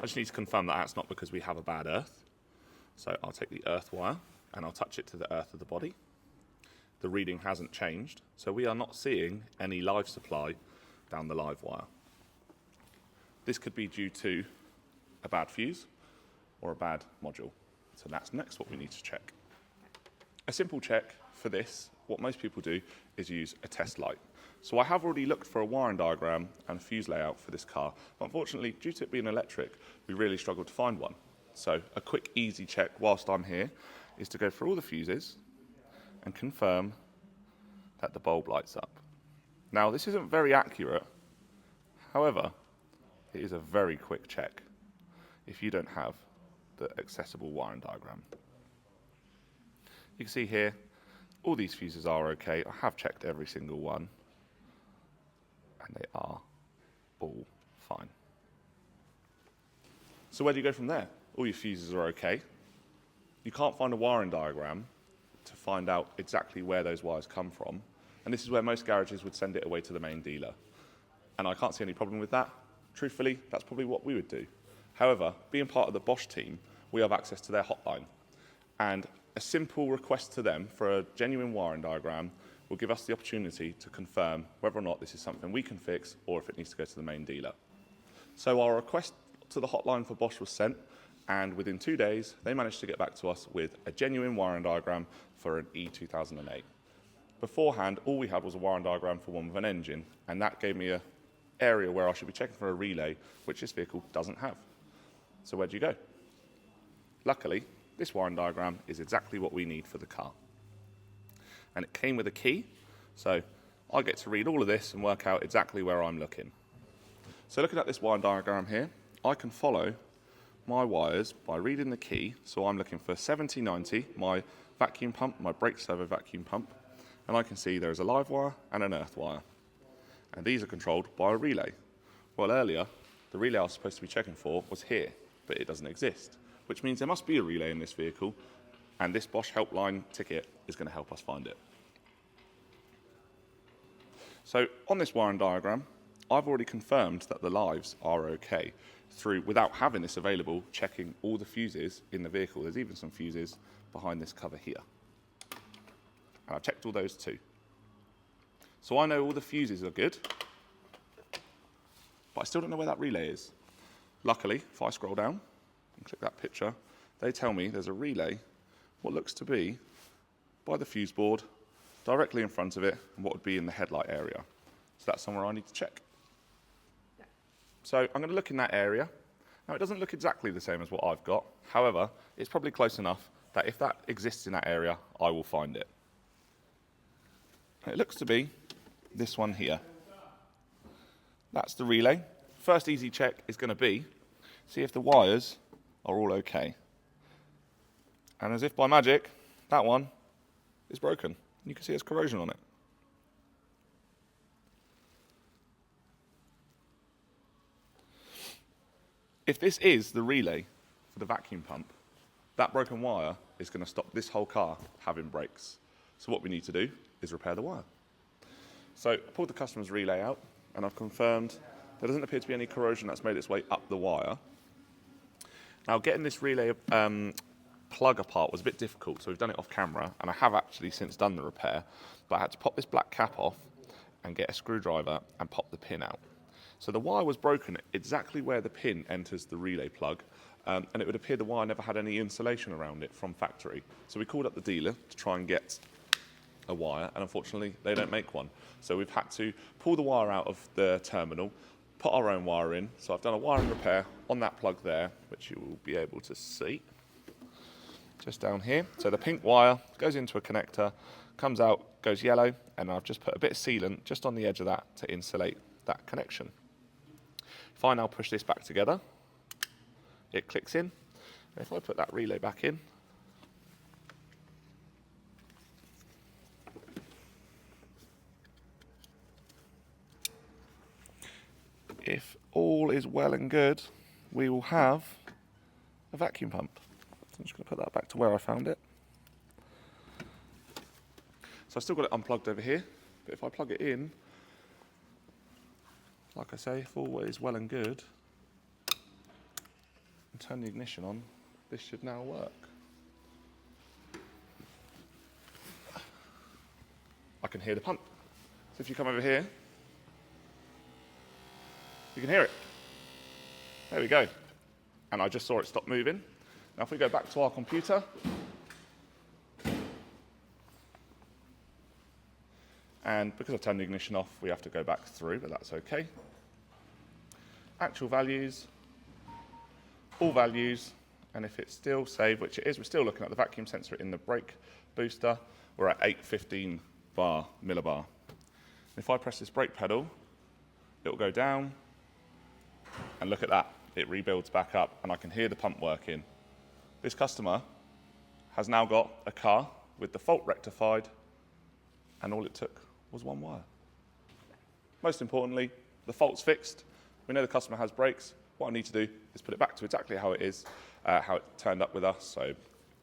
I just need to confirm that that's not because we have a bad earth. So I'll take the earth wire and I'll touch it to the earth of the body. The reading hasn't changed, so we are not seeing any live supply down the live wire. This could be due to a bad fuse or a bad module. So that's next what we need to check. A simple check for this, what most people do, is use a test light. So I have already looked for a wiring diagram and a fuse layout for this car, but unfortunately, due to it being electric, we really struggled to find one. So a quick, easy check whilst I'm here is to go through all the fuses and confirm that the bulb lights up. Now, this isn't very accurate. However, it is a very quick check if you don't have the accessible wiring diagram. You can see here, all these fuses are okay. I have checked every single one, and they are all fine. So where do you go from there? All your fuses are okay. You can't find a wiring diagram to find out exactly where those wires come from, and this is where most garages would send it away to the main dealer. And I can't see any problem with that. Truthfully, that's probably what we would do. However, being part of the Bosch team, we have access to their hotline, and a simple request to them for a genuine wiring diagram will give us the opportunity to confirm whether or not this is something we can fix or if it needs to go to the main dealer. So our request to the hotline for Bosch was sent, and within 2 days, they managed to get back to us with a genuine wiring diagram for an E2008. Beforehand, all we had was a wiring diagram for one with an engine, and that gave me an area where I should be checking for a relay, which this vehicle doesn't have. So where do you go? Luckily, this wiring diagram is exactly what we need for the car. And it came with a key, so I get to read all of this and work out exactly where I'm looking. So looking at this wiring diagram here, I can follow my wires by reading the key. So I'm looking for 7090, my vacuum pump, my brake servo vacuum pump, and I can see there is a live wire and an earth wire. And these are controlled by a relay. Well, earlier, the relay I was supposed to be checking for was here, but it doesn't exist, which means there must be a relay in this vehicle, and this Bosch helpline ticket is going to help us find it. So on this wiring diagram, I've already confirmed that the lives are okay through, without having this available, checking all the fuses in the vehicle. There's even some fuses behind this cover here. And I've checked all those too. So I know all the fuses are good, but I still don't know where that relay is. Luckily, if I scroll down and click that picture, they tell me there's a relay, what looks to be by the fuse board, directly in front of it, and what would be in the headlight area. So that's somewhere I need to check. Yeah. So I'm going to look in that area. Now, it doesn't look exactly the same as what I've got. However, it's probably close enough that if that exists in that area, I will find it. It looks to be this one here. That's the relay. First easy check is going to be, see if the wires are all okay. And as if by magic, that one is broken. You can see there's corrosion on it. If this is the relay for the vacuum pump, that broken wire is going to stop this whole car having brakes. So what we need to do is repair the wire. So I pulled the customer's relay out, and I've confirmed there doesn't appear to be any corrosion that's made its way up the wire. Now, getting this relay plug apart was a bit difficult, so we've done it off camera, and I have actually since done the repair, but I had to pop this black cap off and get a screwdriver and pop the pin out. So the wire was broken exactly where the pin enters the relay plug, and it would appear the wire never had any insulation around it from factory. So we called up the dealer to try and get a wire, and unfortunately they don't make one. So we've had to pull the wire out of the terminal, put our own wire in. So I've done a wiring repair on that plug there, which you will be able to see just down here. So the pink wire goes into a connector, comes out, goes yellow, and I've just put a bit of sealant just on the edge of that to insulate that connection. If I now push this back together, it clicks in. And if I put that relay back in, if all is well and good, we will have a vacuum pump. So I'm just going to put that back to where I found it. So I've still got it unplugged over here, but if I plug it in, like I say, if all is well and good, turn the ignition on, this should now work. I can hear the pump. So if you come over here, you can hear it. There we go. And I just saw it stop moving. Now if we go back to our computer, and because I've turned the ignition off, we have to go back through, but that's okay. Actual values, all values, and if it's still saved, which it is, we're still looking at the vacuum sensor in the brake booster, we're at 815 millibar. If I press this brake pedal, it will go down, and look at that, it rebuilds back up, and I can hear the pump working. This customer has now got a car with the fault rectified, and all it took was one wire. Most importantly, the fault's fixed. We know the customer has brakes. What I need to do is put it back to exactly how it is, how it turned up with us. So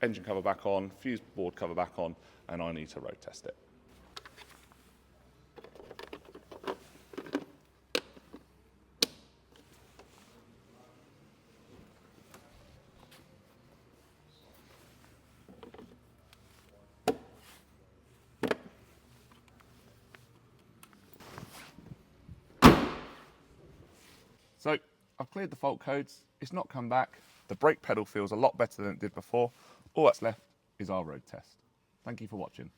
engine cover back on, fuse board cover back on, and I need to road test it. So I've cleared the fault codes, it's not come back, the brake pedal feels a lot better than it did before. All that's left is our road test. Thank you for watching.